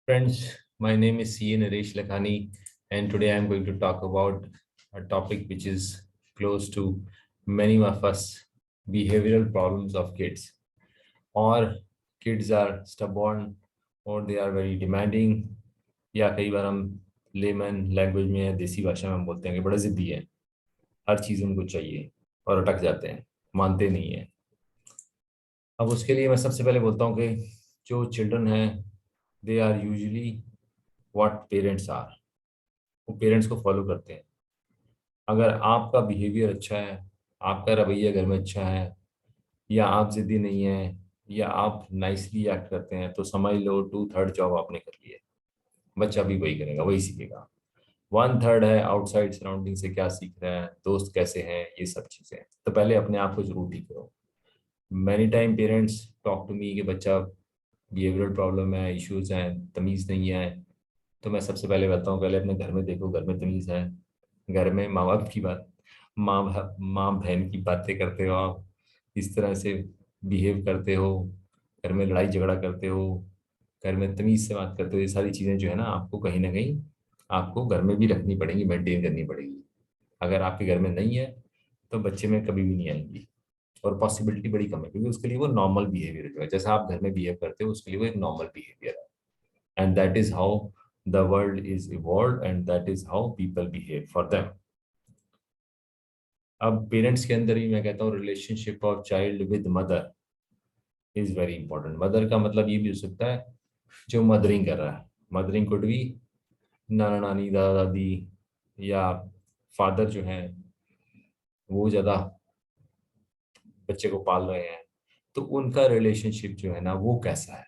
Friends, my name is C. Naresh Lakhani, and today I'm going to talk about a topic which is close to many of us behavioral problems of kids. Or kids are stubborn, or they are very demanding, या कई बार हम layman language में देसी भाषा में हम बोलते हैं कि बड़े जिद्दी हैं, हर चीज़ उनको चाहिए और अटक जाते हैं, मानते नहीं हैं। अब उसके लिए मैं सबसे पहले बोलता हूँ कि जो चिल्ड्रन हैं they are usually what parents are, वो पेरेंट्स को फॉलो करते हैं। अगर आपका बिहेवियर अच्छा है, आपका रवैया घर में अच्छा है, या आप जिद्दी नहीं है, या आप नाइसली एक्ट करते हैं, तो समझ लो 2/3 जॉब आपने कर ली है। बच्चा भी वही करेगा, वही सीखेगा। 1/3 है आउटसाइड सराउंडिंग से क्या सीख रहा है, दोस्त कैसे हैं, ये सब चीज़ें। तो पहले अपने आप को जरूर ठीक करो। Many time parents talk to me कि बच्चा बिहेवियरल प्रॉब्लम है, इश्यूज हैं, तमीज़ नहीं है। तो मैं सबसे पहले बताता हूँ, पहले अपने घर में देखो, घर में तमीज़ है? घर में माँ बाप की बात, माँ बहन की बातें करते हो आप, इस तरह से बिहेव करते हो, घर में लड़ाई झगड़ा करते हो, घर में तमीज़ से बात करते हो, ये सारी चीज़ें जो है ना, आपको कहीं ना कहीं आपको घर में भी रखनी पड़ेंगी, मेंटेन करनी पड़ेगी। अगर आपके घर में नहीं है तो बच्चे में कभी भी नहीं आएंगी, और पॉसिबिलिटी बड़ी कम है, क्योंकि उसके लिए वो नॉर्मल बिहेवियर जो है, जैसा आप घर में बिहेव करते हो, उसके लिए वो एक नॉर्मल बिहेवियर है। And that is how the world is evolve, and that is how people behave for them. अब पेरेंट्स के अंदर ही मैं कहता हूँ relationship of child with mother is very important. Mother का मतलब ये भी हो सकता है जो मदरिंग कर रहा है। मदरिंग कुड भी नाना नानी, दादा दादी, या फादर जो हैं वो ज़्यादा बच्चे को पाल रहे हैं, तो उनका रिलेशनशिप जो है ना वो कैसा है।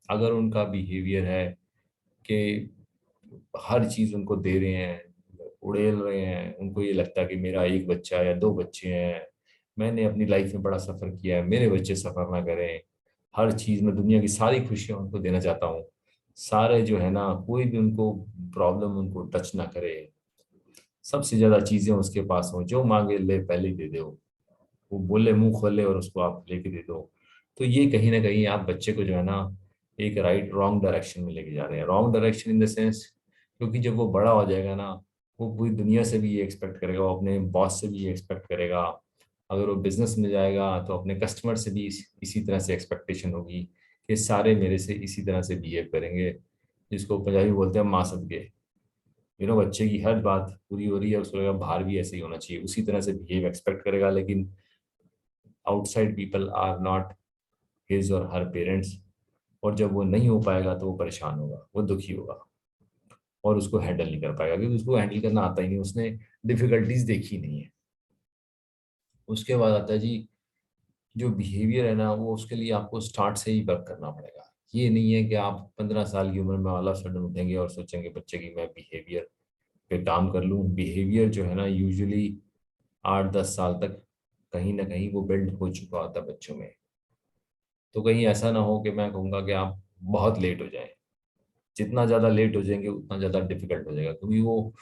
अगर उनका बिहेवियर है कि हर चीज़ उनको दे रहे हैं, उड़ेल रहे हैं, उनको ये लगता है कि मेरा एक बच्चा या दो बच्चे हैं, मैंने अपनी लाइफ में बड़ा सफ़र किया है, मेरे बच्चे सफ़र ना करें, हर चीज़ में दुनिया की सारी खुशियाँ उनको देना चाहता हूँ, सारे जो है ना कोई भी उनको प्रॉब्लम उनको टच ना करे, सबसे ज़्यादा चीज़ें उसके पास हों, जो मांगे ले पहले ही दे दो, वो बोले मुंह खोले और उसको आप लेके दे दो। तो ये कहीं ना कहीं आप बच्चे को जो है ना एक रॉन्ग डायरेक्शन में लेके जा रहे हैं। Wrong direction in the sense, क्योंकि जब वो बड़ा हो जाएगा ना, वो पूरी दुनिया से भी ये एक्सपेक्ट करेगा, वो अपने बॉस से भी ये एक्सपेक्ट करेगा। अगर वो बिजनेस में जाएगा तो अपने कस्टमर से भी इसी तरह से एक्सपेक्टेशन होगी कि सारे मेरे से इसी तरह से बिहेव करेंगे, जिसको पंजाबी बोलते हैं माँ सदके। बच्चे की हर बात पूरी हो रही है, उसको लगेगा बाहर भी ऐसे ही होना चाहिए, उसी तरह से बिहेव एक्सपेक्ट करेगा। लेकिन outside people are not his और हर पेरेंट्स, और जब वो नहीं हो पाएगा तो वो परेशान होगा, वो दुखी होगा, और उसको हैंडल नहीं कर पाएगा, क्योंकि उसको हैंडल करना आता ही नहीं, उसने डिफिकल्टीज देखी नहीं है। उसके बाद आता है जी, जो बिहेवियर है ना वो उसके लिए आपको स्टार्ट से ही वर्क करना पड़ेगा। ये नहीं है कि आप 15 साल की उम्र में वाला सडन उठेंगे और सोचेंगे बच्चे की मैं बिहेवियर पे काम कर लूँ। बिहेवियर जो है ना यूजुअली 8-10 साल तक कहीं ना कहीं वो बिल्ड हो चुका होता है बच्चों में। तो कहीं ऐसा ना हो कि मैं कहूँगा कि आप बहुत लेट हो जाएं। जितना ज़्यादा लेट हो जाएंगे उतना ज़्यादा डिफिकल्ट हो जाएगा, क्योंकि वो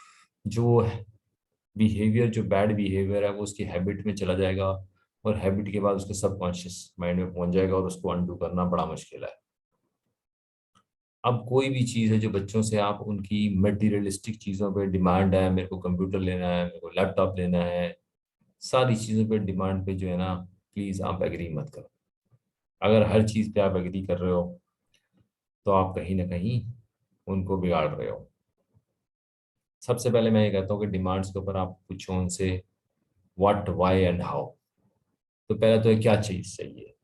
जो बिहेवियर, जो बैड बिहेवियर है, वो उसकी हैबिट में चला जाएगा, और हैबिट के बाद उसके सबकॉन्शियस माइंड में पहुंच जाएगा, और उसको अनडू करना बड़ा मुश्किल है। अब कोई भी चीज़ है जो बच्चों से आप उनकी मटेरियलिस्टिक चीज़ों पे डिमांड है, मेरे को कंप्यूटर लेना है, मेरे को लैपटॉप लेना है, सारी चीज़ों पे डिमांड पे जो है ना, प्लीज़ आप एग्री मत करो। अगर हर चीज़ पे आप एग्री कर रहे हो तो आप कहीं ना कहीं उनको बिगाड़ रहे हो। सबसे पहले मैं ये कहता हूँ कि डिमांड्स के ऊपर आप पूछो उनसे व्हाट, व्हाई एंड हाउ। तो पहले तो ये क्या चीज़ चाहिए।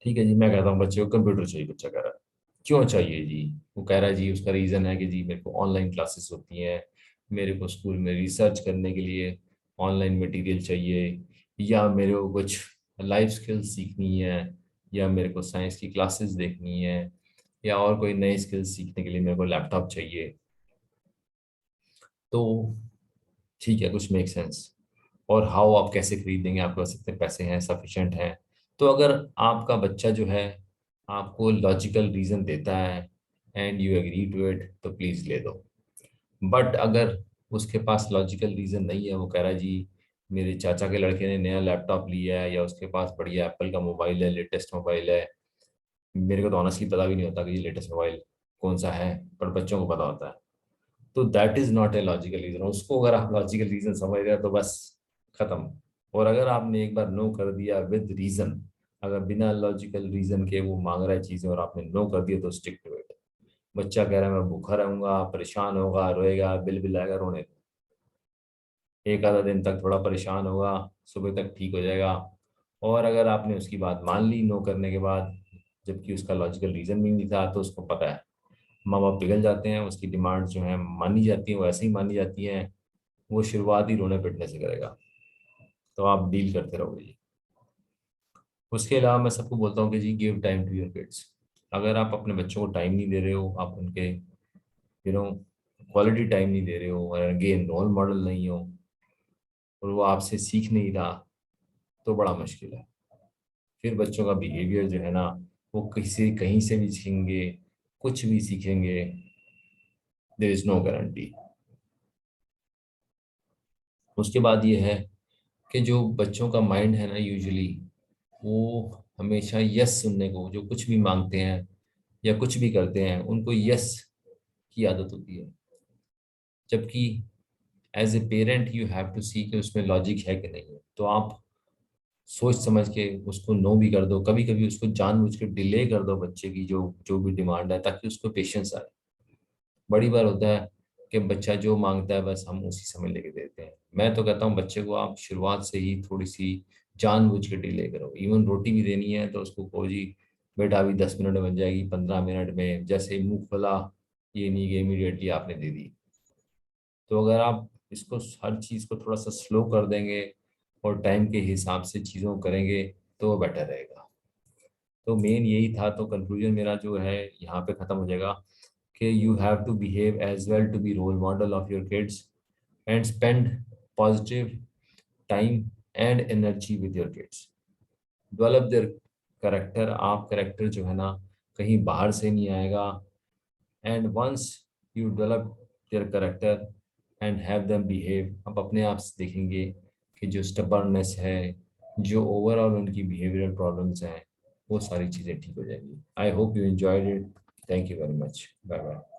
ठीक है जी, मैं कहता हूँ बच्चे को कंप्यूटर चाहिए, बच्चा कह रहा है क्यों चाहिए जी। वो कह रहा है जी उसका रीज़न है कि जी मेरे को ऑनलाइन क्लासेस होती हैं, मेरे को स्कूल में रिसर्च करने के लिए ऑनलाइन मटेरियल चाहिए, या मेरे को कुछ लाइफ स्किल्स सीखनी है, या मेरे को साइंस की क्लासेस देखनी है, या और कोई नई स्किल्स सीखने के लिए मेरे को लैपटॉप चाहिए। तो ठीक है, कुछ मेक सेंस। और हाउ आप कैसे खरीदेंगे, आपके पास इतने पैसे हैं, सफिशिएंट हैं। तो अगर आपका बच्चा जो है आपको लॉजिकल रीज़न देता है and you agree to it, तो प्लीज़ ले दो। बट अगर उसके पास लॉजिकल रीज़न नहीं है, वो कह रहा है जी मेरे चाचा के लड़के ने नया लैपटॉप लिया है, या उसके पास बढ़िया एप्पल का मोबाइल है, लेटेस्ट मोबाइल है, मेरे को तो ऑनेस्टली पता भी नहीं होता कि ये लेटेस्ट मोबाइल कौन सा है, पर बच्चों को पता होता है। तो that is not a logical reason. उसको अगर आप लॉजिकल रीजन समझ रहे हैं तो बस खत्म। और अगर आपने एक बार नो कर दिया विद रीजन, अगर बिना लॉजिकल रीजन के वो मांग रहा है चीजें और आपने नो कर दिया, तो स्टिक टू इट। बच्चा कह रहा है मैं भूखा रहूंगा, परेशान होगा, रोएगा, बिल बिलाएगा, रोने दो। एक आधा दिन तक थोड़ा परेशान होगा, सुबह तक ठीक हो जाएगा। और अगर आपने उसकी बात मान ली नो करने के बाद, जबकि उसका लॉजिकल रीजन भी नहीं था, तो उसको पता है माँ बाप पिघल जाते हैं, उसकी डिमांड जो है मानी जाती है, वो ऐसे ही मानी जाती हैं। वो शुरुआत ही रोने पिटने से करेगा। तो आप डील करते रहोगे जी। उसके अलावा मैं सबको बोलता हूँ कि जी give time to your kids. अगर आप अपने बच्चों को टाइम नहीं दे रहे हो, आप उनके क्वालिटी टाइम नहीं दे रहे हो, और अगेन रोल मॉडल नहीं हो, और वो आपसे सीख नहीं रहा, तो बड़ा मुश्किल है। फिर बच्चों का बिहेवियर जो है ना, वो किसी कहीं से भी सीखेंगे, कुछ भी सीखेंगे, देयर इज नो गारंटी। उसके बाद ये है कि जो बच्चों का माइंड है ना, यूजुअली वो हमेशा यस सुनने को, जो कुछ भी मांगते हैं या कुछ भी करते हैं, उनको यस की आदत होती है। जबकि as a parent you have to see कि उसमें लॉजिक है कि नहीं है। तो आप सोच समझ के उसको नो भी कर दो, कभी कभी उसको जानबूझ के डिले कर दो बच्चे की जो जो भी डिमांड है, ताकि उसको पेशेंस आए। बड़ी बार होता है कि बच्चा जो मांगता है बस हम उसी समय लेके देते हैं। मैं तो कहता हूँ बच्चे को आप शुरुआत से ही थोड़ी सी जानबूझ के डिले करो। इवन रोटी भी देनी है तो उसको कहो जी बेटा अभी 10 मिनट में बन जाएगी, 15 मिनट में, जैसे ही मुंह खोला, ये नहीं कि इमीडिएटली आपने दे दी। तो अगर आप इसको हर चीज़ को थोड़ा सा स्लो कर देंगे और टाइम के हिसाब से चीज़ों को करेंगे, तो वो बेटर रहेगा। तो मेन यही था। तो कंक्लूजन मेरा जो है यहाँ पे ख़त्म हो जाएगा कि you have to behave as well to be role model of your kids and spend positive time and energy with your kids. Develop their character. आप करेक्टर जो है ना, कहीं बाहर से नहीं आएगा। And once you develop their character and have them behave, आप अपने आप से देखेंगे कि जो स्टबर्ननेस है, जो ओवरऑल उनकी बिहेवियरल प्रॉब्लम्स हैं, वो सारी चीज़ें ठीक हो जाएंगी। I hope you enjoyed it. Thank you very much. Bye bye.